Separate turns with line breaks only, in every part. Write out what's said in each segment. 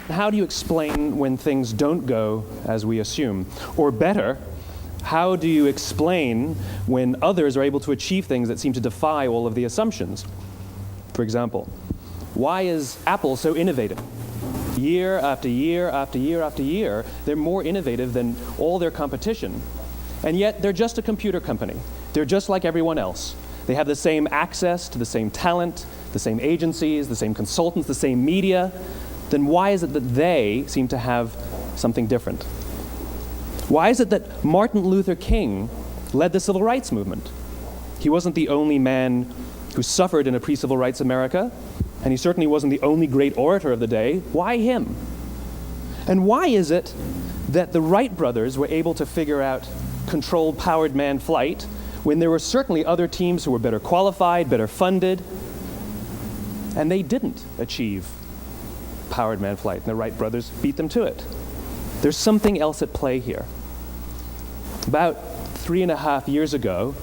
How do you explain when things don't go as we assume? Or better, how do you explain when others are able to achieve things that seem to defy all of the assumptions? For example, why is Apple so innovative? Year after year after year after year, they're more innovative than all their competition. And yet, they're just a computer company. They're just like everyone else. They have the same access to the same talent, the same agencies, the same consultants, the same media. Then why is it that they seem to have something different? Why is it that Martin Luther King led the civil rights movement? He wasn't the only man who suffered in a pre-civil rights America, and he certainly wasn't the only great orator of the day. Why him? And why is it that the Wright brothers were able to figure out controlled powered manned flight when there were certainly other teams who were better qualified, better funded, and they didn't achieve powered manned flight, and the Wright brothers beat them to it? There's something else at play here. About 3.5 years ago,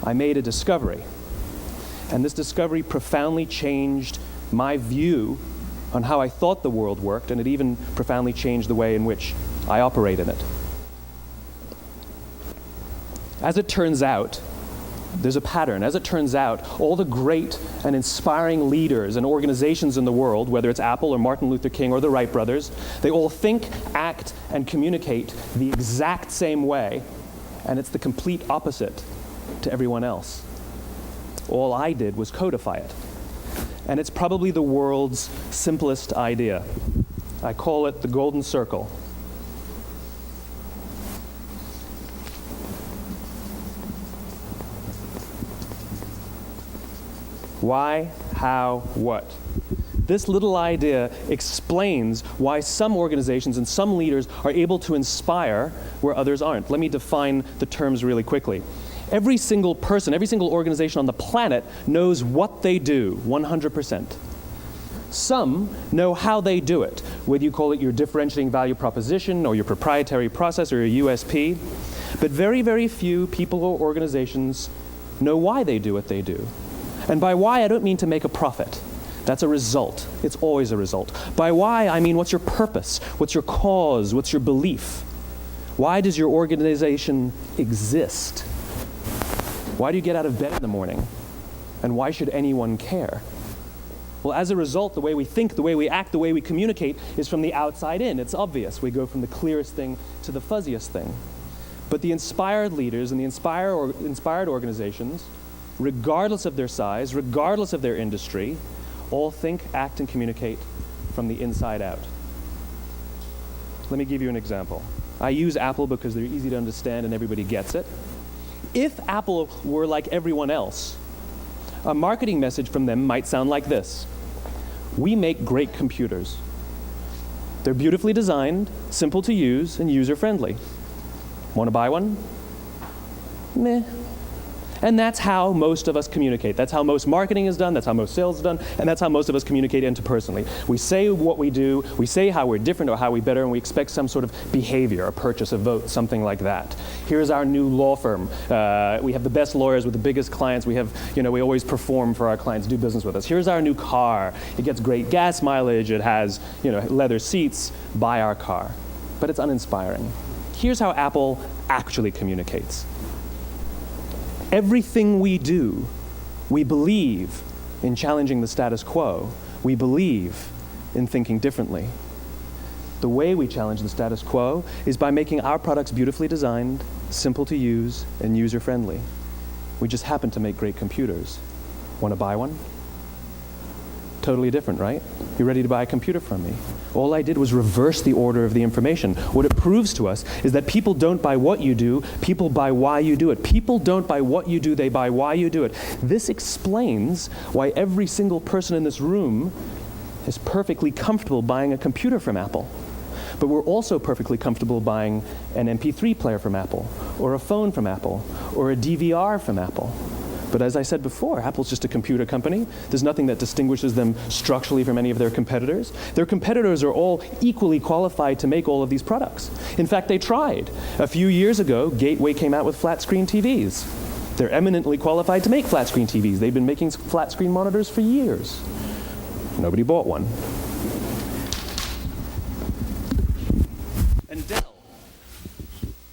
I made a discovery, and this discovery profoundly changed my view on how I thought the world worked, and it even profoundly changed the way in which I operate in it. As it turns out, there's a pattern. As it turns out, all the great and inspiring leaders and organizations in the world, whether it's Apple or Martin Luther King or the Wright brothers, they all think, act, and communicate the exact same way, and it's the complete opposite to everyone else. All I did was codify it. And it's probably the world's simplest idea. I call it the golden circle. Why, how, what? This little idea explains why some organizations and some leaders are able to inspire where others aren't. Let me define the terms really quickly. Every single person, every single organization on the planet knows what they do, 100%. Some know how they do it, whether you call it your differentiating value proposition or your proprietary process or your USP. But very, very few people or organizations know why they do what they do. And by why, I don't mean to make a profit. That's a result. It's always a result. By why, I mean what's your purpose? What's your cause? What's your belief? Why does your organization exist? Why do you get out of bed in the morning? And why should anyone care? Well, as a result, the way we think, the way we act, the way we communicate is from the outside in. It's obvious. We go from the clearest thing to the fuzziest thing. But the inspired leaders and the inspired organizations, regardless of their size, regardless of their industry, all think, act, and communicate from the inside out. Let me give you an example. I use Apple because they're easy to understand and everybody gets it. If Apple were like everyone else, a marketing message from them might sound like this: we make great computers. They're beautifully designed, simple to use, and user-friendly. Want to buy one? Meh. And that's how most of us communicate. That's how most marketing is done, that's how most sales is done, and that's how most of us communicate interpersonally. We say what we do, we say how we're different or how we're better, and we expect some sort of behavior, a purchase, a vote, something like that. Here's our new law firm. We have the best lawyers with the biggest clients. We always perform for our clients, do business with us. Here's our new car. It gets great gas mileage. It has, leather seats. Buy our car. But it's uninspiring. Here's how Apple actually communicates. Everything we do, we believe in challenging the status quo. We believe in thinking differently. The way we challenge the status quo is by making our products beautifully designed, simple to use, and user-friendly. We just happen to make great computers. Want to buy one? Totally different, right? You're ready to buy a computer from me. All I did was reverse the order of the information. What it proves to us is that people don't buy what you do, people buy why you do it. People don't buy what you do, they buy why you do it. This explains why every single person in this room is perfectly comfortable buying a computer from Apple. But we're also perfectly comfortable buying an MP3 player from Apple, or a phone from Apple, or a DVR from Apple. But as I said before, Apple's just a computer company. There's nothing that distinguishes them structurally from any of their competitors. Their competitors are all equally qualified to make all of these products. In fact, they tried. A few years ago, Gateway came out with flat screen TVs. They're eminently qualified to make flat screen TVs. They've been making flat screen monitors for years. Nobody bought one. And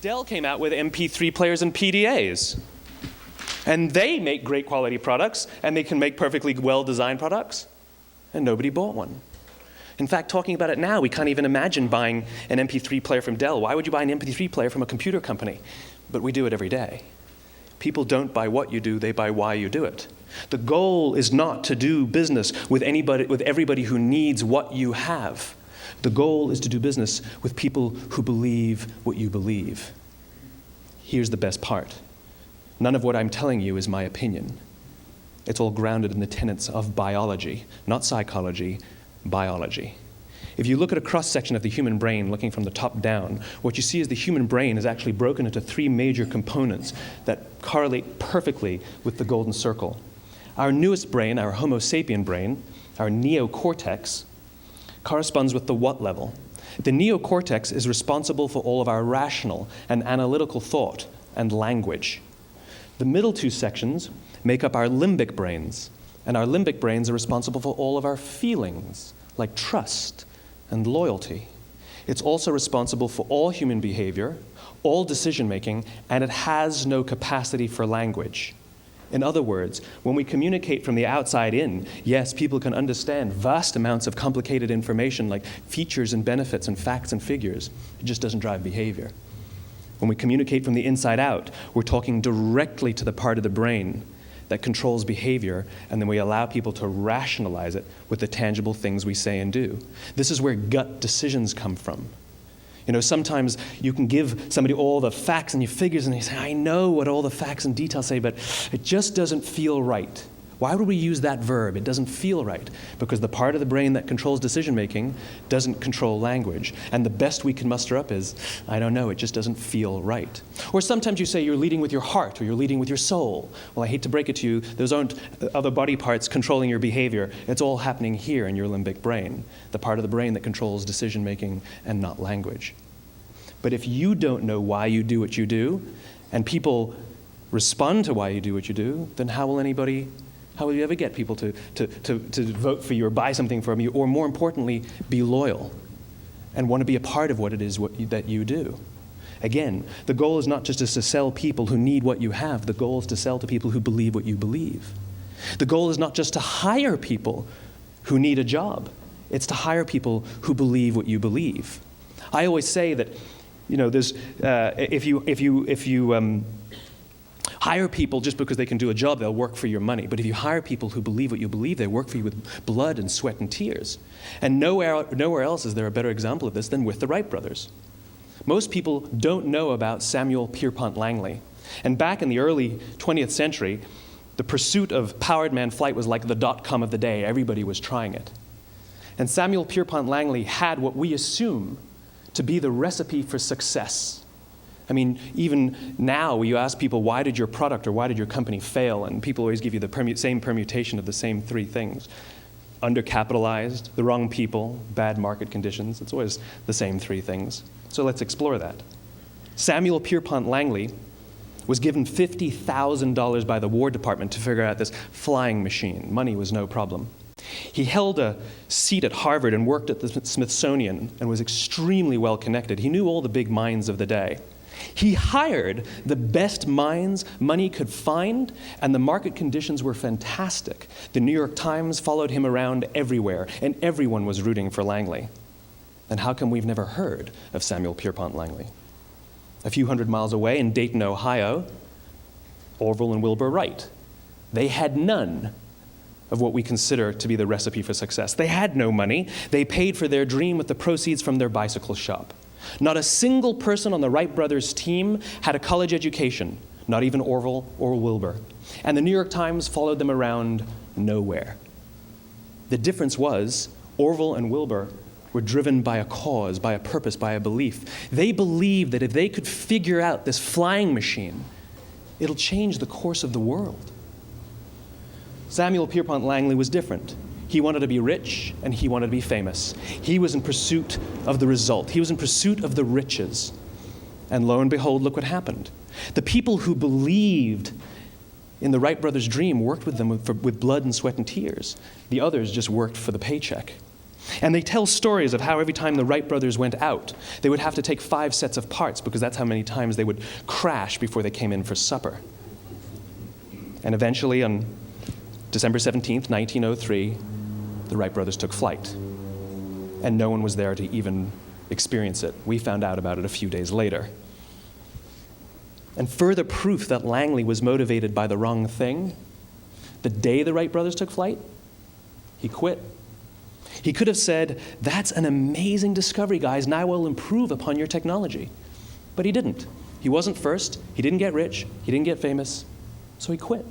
Dell came out with MP3 players and PDAs. And they make great quality products, and they can make perfectly well-designed products, and nobody bought one. In fact, talking about it now, we can't even imagine buying an MP3 player from Dell. Why would you buy an MP3 player from a computer company? But we do it every day. People don't buy what you do, they buy why you do it. The goal is not to do business with everybody who needs what you have. The goal is to do business with people who believe what you believe. Here's the best part. None of what I'm telling you is my opinion. It's all grounded in the tenets of biology, not psychology, biology. If you look at a cross-section of the human brain, looking from the top down, what you see is the human brain is actually broken into three major components that correlate perfectly with the golden circle. Our newest brain, our Homo sapien brain, our neocortex, corresponds with the what level. The neocortex is responsible for all of our rational and analytical thought and language. The middle two sections make up our limbic brains, and our limbic brains are responsible for all of our feelings, like trust and loyalty. It's also responsible for all human behavior, all decision-making, and it has no capacity for language. In other words, when we communicate from the outside in, yes, people can understand vast amounts of complicated information like features and benefits and facts and figures. It just doesn't drive behavior. When we communicate from the inside out, we're talking directly to the part of the brain that controls behavior, and then we allow people to rationalize it with the tangible things we say and do. This is where gut decisions come from. You know, sometimes you can give somebody all the facts and your figures, and they say, I know what all the facts and details say, but it just doesn't feel right. Why would we use that verb? It doesn't feel right. Because the part of the brain that controls decision-making doesn't control language. And the best we can muster up is, I don't know, it just doesn't feel right. Or sometimes you say you're leading with your heart or you're leading with your soul. Well, I hate to break it to you, those aren't other body parts controlling your behavior. It's all happening here in your limbic brain, the part of the brain that controls decision-making and not language. But if you don't know why you do what you do, and people respond to why you do what you do, then how will you ever get people to vote for you or buy something from you, or more importantly, be loyal and want to be a part of what it is that you do? Again, the goal is not just to sell people who need what you have. The goal is to sell to people who believe what you believe. The goal is not just to hire people who need a job. It's to hire people who believe what you believe. I always say that, you know, there's if you hire people just because they can do a job, they'll work for your money. But if you hire people who believe what you believe, they work for you with blood and sweat and tears. And nowhere else is there a better example of this than with the Wright brothers. Most people don't know about Samuel Pierpont Langley. And back in the early 20th century, the pursuit of powered man flight was like the dot-com of the day. Everybody was trying it. And Samuel Pierpont Langley had what we assume to be the recipe for success. I mean, even now, you ask people, why did your product or why did your company fail? And people always give you the same permutation of the same three things. Undercapitalized, the wrong people, bad market conditions. It's always the same three things. So let's explore that. Samuel Pierpont Langley was given $50,000 by the War Department to figure out this flying machine. Money was no problem. He held a seat at Harvard and worked at the Smithsonian and was extremely well connected. He knew all the big minds of the day. He hired the best minds money could find, and the market conditions were fantastic. The New York Times followed him around everywhere, and everyone was rooting for Langley. And how come we've never heard of Samuel Pierpont Langley? A few hundred miles away in Dayton, Ohio, Orville and Wilbur Wright. They had none of what we consider to be the recipe for success. They had no money. They paid for their dream with the proceeds from their bicycle shop. Not a single person on the Wright brothers' team had a college education, not even Orville or Wilbur. And the New York Times followed them around nowhere. The difference was Orville and Wilbur were driven by a cause, by a purpose, by a belief. They believed that if they could figure out this flying machine, it'll change the course of the world. Samuel Pierpont Langley was different. He wanted to be rich, and he wanted to be famous. He was in pursuit of the result. He was in pursuit of the riches. And lo and behold, look what happened. The people who believed in the Wright brothers' dream worked with them with blood and sweat and tears. The others just worked for the paycheck. And they tell stories of how every time the Wright brothers went out, they would have to take 5 sets of parts because that's how many times they would crash before they came in for supper. And eventually, on December 17th, 1903, the Wright brothers took flight. And no one was there to even experience it. We found out about it a few days later. And further proof that Langley was motivated by the wrong thing, the day the Wright brothers took flight, he quit. He could have said, "That's an amazing discovery, guys. Now we'll improve upon your technology." But he didn't. He wasn't first. He didn't get rich. He didn't get famous. So he quit.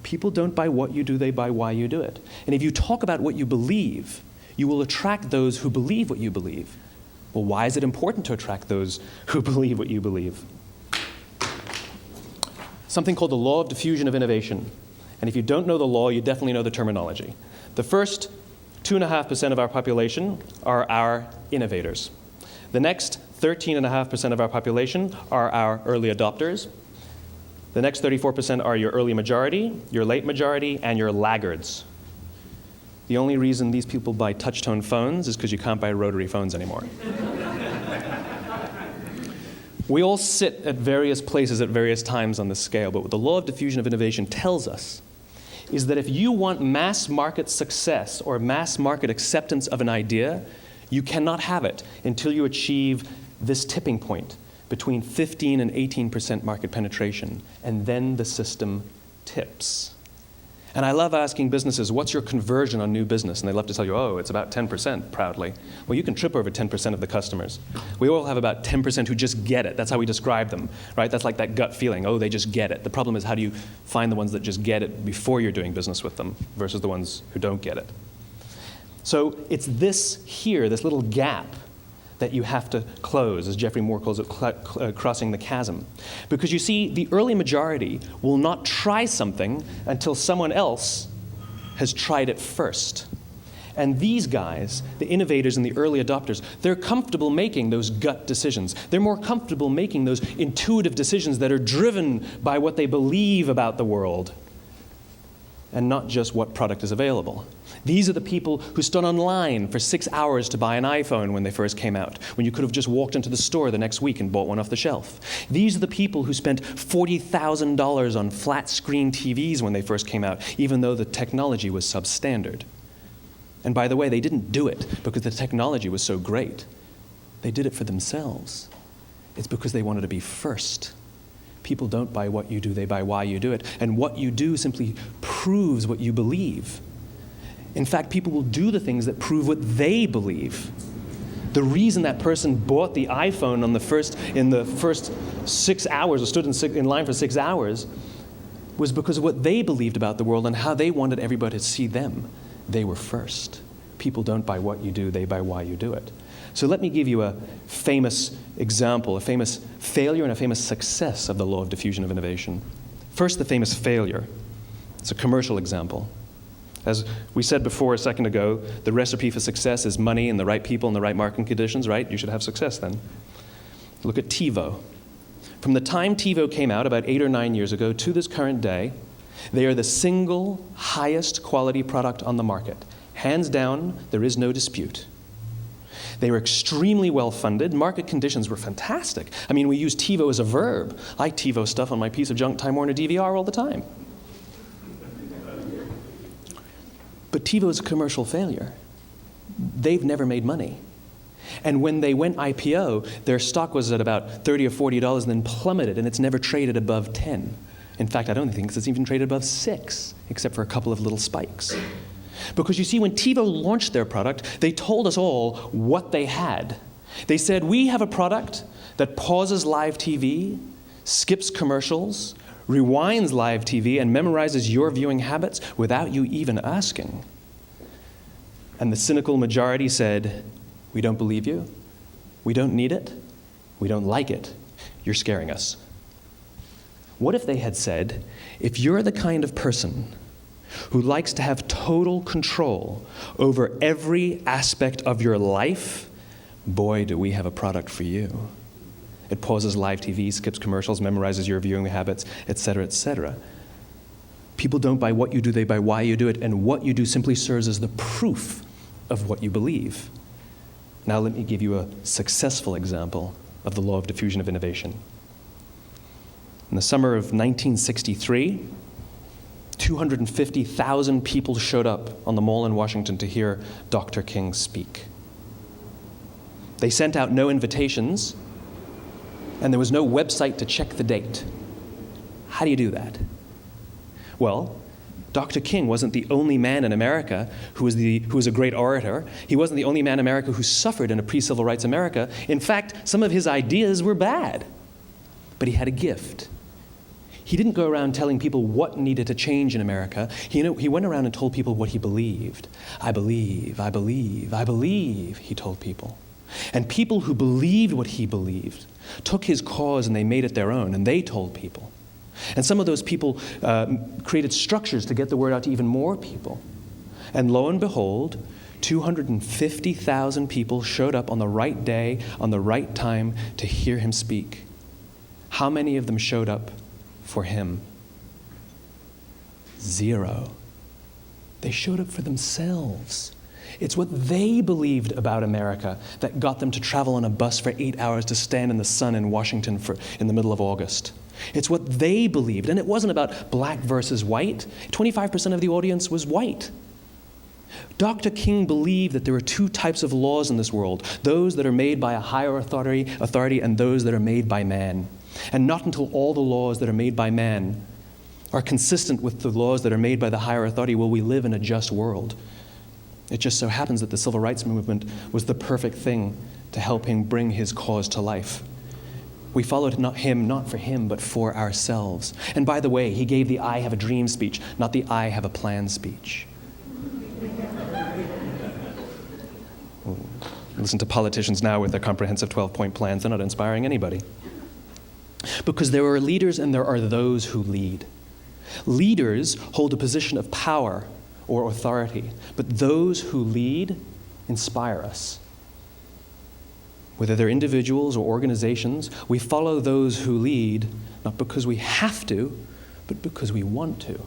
People don't buy what you do, they buy why you do it. And if you talk about what you believe, you will attract those who believe what you believe. Well, why is it important to attract those who believe what you believe? Something called the law of diffusion of innovation. And if you don't know the law, you definitely know the terminology. The first 2.5% of our population are our innovators. The next 13.5% of our population are our early adopters. The next 34% are your early majority, your late majority, and your laggards. The only reason these people buy touch-tone phones is because you can't buy rotary phones anymore. We all sit at various places at various times on the scale, but what the law of diffusion of innovation tells us is that if you want mass market success or mass market acceptance of an idea, you cannot have it until you achieve this tipping point between 15 and 18% market penetration, and then the system tips. And I love asking businesses, what's your conversion on new business? And they love to tell you, oh, it's about 10%, proudly. Well, you can trip over 10% of the customers. We all have about 10% who just get it. That's how we describe them, right? That's like that gut feeling, oh, they just get it. The problem is, how do you find the ones that just get it before you're doing business with them versus the ones who don't get it? So it's this here, this little gap, that you have to close, as Geoffrey Moore calls it, crossing the chasm. Because you see, the early majority will not try something until someone else has tried it first. And these guys, the innovators and the early adopters, they're comfortable making those gut decisions. They're more comfortable making those intuitive decisions that are driven by what they believe about the world and not just what product is available. These are the people who stood online for 6 hours to buy an iPhone when they first came out, when you could have just walked into the store the next week and bought one off the shelf. These are the people who spent $40,000 on flat-screen TVs when they first came out, even though the technology was substandard. And by the way, they didn't do it because the technology was so great. They did it for themselves. It's because they wanted to be first. People don't buy what you do, they buy why you do it. And what you do simply proves what you believe. In fact, people will do the things that prove what they believe. The reason that person bought the iPhone in the first 6 hours, or stood in line for 6 hours, was because of what they believed about the world and how they wanted everybody to see them. They were first. People don't buy what you do, they buy why you do it. So let me give you a famous example, a famous failure and a famous success of the law of diffusion of innovation. First, the famous failure. It's a commercial example. As we said before a second ago, the recipe for success is money and the right people and the right marketing conditions, right? You should have success then. Look at TiVo. From the time TiVo came out about 8 or 9 years ago to this current day, they are the single highest quality product on the market. Hands down, there is no dispute. They were extremely well-funded. Market conditions were fantastic. I mean, we use TiVo as a verb. I TiVo stuff on my piece of junk Time Warner DVR all the time. But TiVo is a commercial failure. They've never made money. And when they went IPO, their stock was at about $30 or $40 and then plummeted, and it's never traded above 10. In fact, I don't think it's even traded above 6, except for a couple of little spikes. Because you see, when TiVo launched their product, they told us all what they had. They said, we have a product that pauses live TV, skips commercials, rewinds live TV, and memorizes your viewing habits without you even asking. And the cynical majority said, we don't believe you, we don't need it, we don't like it, you're scaring us. What if they had said, if you're the kind of person who likes to have total control over every aspect of your life, boy, do we have a product for you. It pauses live TV, skips commercials, memorizes your viewing habits, etc., etc. People don't buy what you do, they buy why you do it, and what you do simply serves as the proof of what you believe. Now let me give you a successful example of the law of diffusion of innovation. In the summer of 1963, 250,000 people showed up on the Mall in Washington to hear Dr. King speak. They sent out no invitations, and there was no website to check the date. How do you do that? Well, Dr. King wasn't the only man in America who was a great orator. He wasn't the only man in America who suffered in a pre-civil rights America. In fact, some of his ideas were bad. But he had a gift. He didn't go around telling people what needed to change in America. He went around and told people what he believed. I believe, I believe, I believe, he told people. And people who believed what he believed took his cause and they made it their own, and they told people. And some of those people created structures to get the word out to even more people. And lo and behold, 250,000 people showed up on the right day, on the right time to hear him speak. How many of them showed up for him? 0. They showed up for themselves. It's what they believed about America that got them to travel on a bus for 8 hours to stand in the sun in Washington in the middle of August. It's what they believed, and it wasn't about black versus white. 25% of the audience was white. Dr. King believed that there are 2 types of laws in this world, those that are made by a higher authority and those that are made by man. And not until all the laws that are made by man are consistent with the laws that are made by the higher authority will we live in a just world. It just so happens that the civil rights movement was the perfect thing to help him bring his cause to life. We followed him not for him, but for ourselves. And by the way, he gave the I have a dream speech, not the I have a plan speech. Listen to politicians now with their comprehensive 12-point plans. They're not inspiring anybody. Because there are leaders and there are those who lead. Leaders hold a position of power or authority, but those who lead inspire us. Whether they're individuals or organizations, we follow those who lead not because we have to, but because we want to.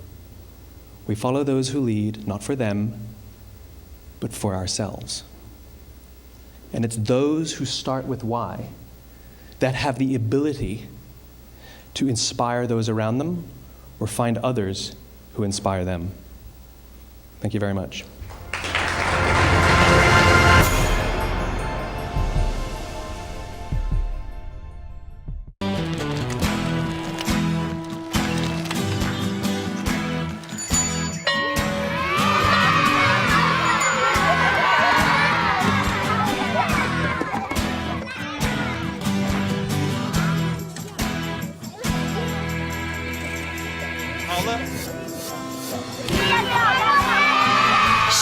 We follow those who lead not for them, but for ourselves. And it's those who start with why that have the ability to inspire those around them or find others who inspire them. Thank you very much.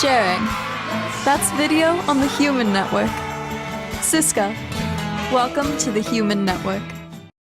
Sharing. That's video on the Human Network. Siska, welcome to the Human Network.